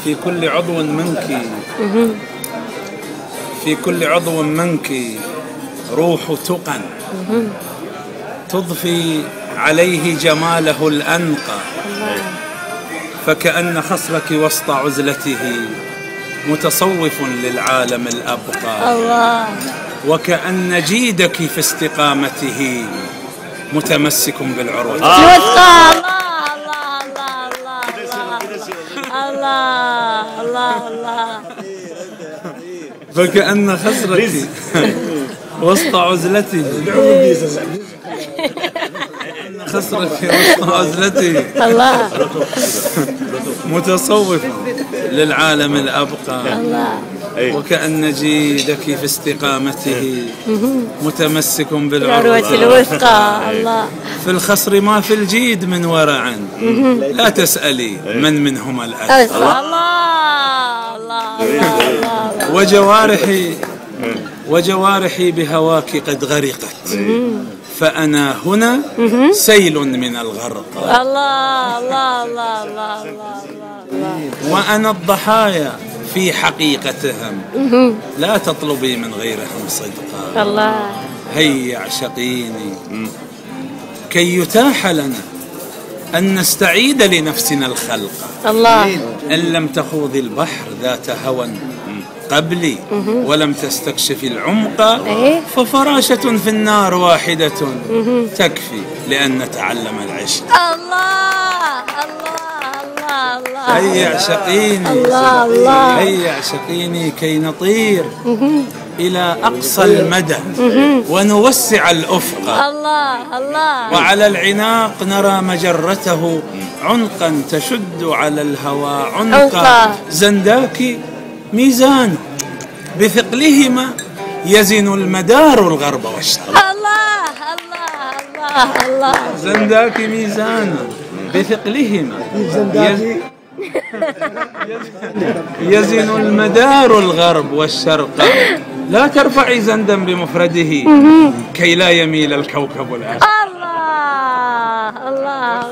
في كل عضو منك في كل عضو منك روح تقى تضفي عليه جماله الأنقى، فكأن خصرك وسط عزلته متصوف للعالم الأبقى، الله. وكأن جيدك في استقامته متمسك بالعروة الوثقى. الله الله الله الله. فكأن خصرك وسط عزلته خصرك وسط عزلته الله متصوف للعالم الأبقى، الله. وكأن جيدك في استقامته متمسك بالعروة الوثقى. الله. في الخصر ما في الجيد من ورع، لا تسألي من منهما الأتقى. الله الله الله. وجوارحي بهواك قد غرقت، فأنا هنا سيل من الغرق. الله الله الله الله الله. وأنا الضحايا في حقيقتهم، لا تطلبي من غيرهم صدقا. الله. هيا اعشقيني كي يتاح لنا أن نستعيد لنفسنا الخلق. الله. إن لم تخوضي البحر ذات هوى قبلي ولم تستكشفي العمق، ففراشة في النار واحدة تكفي لأن نتعلم العشق. الله الله الله الله. هيا اعشقيني الله الله. هيا اعشقيني كي نطير إلى أقصى المدى ونوسع الأفق. الله الله. وعلى العناق نرى مجرته عنقا تشد على الهوى عنقا. زنداك ميزان بثقلهما يزن المدار الغرب والشرق. الله الله الله الله. زنداك ميزان بثقلهما يزن المدار الغرب والشرق. لا ترفعي زندا بمفرده كي لا يميل الكوكب الآخر. الله الله.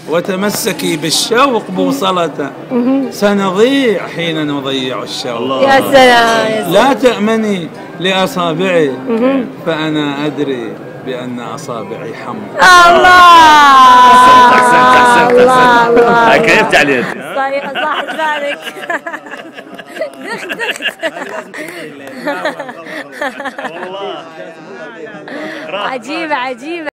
وتمسكي بالشوق بوصلة، سنضيع حين نضيع الشوق. يا سلام. لا تأمني لأصابعي فأنا أدري بأن أصابعي حمر. الله. أحسنت كيفت عليك. صح ذلك. دخت. عجيبة عجيبة.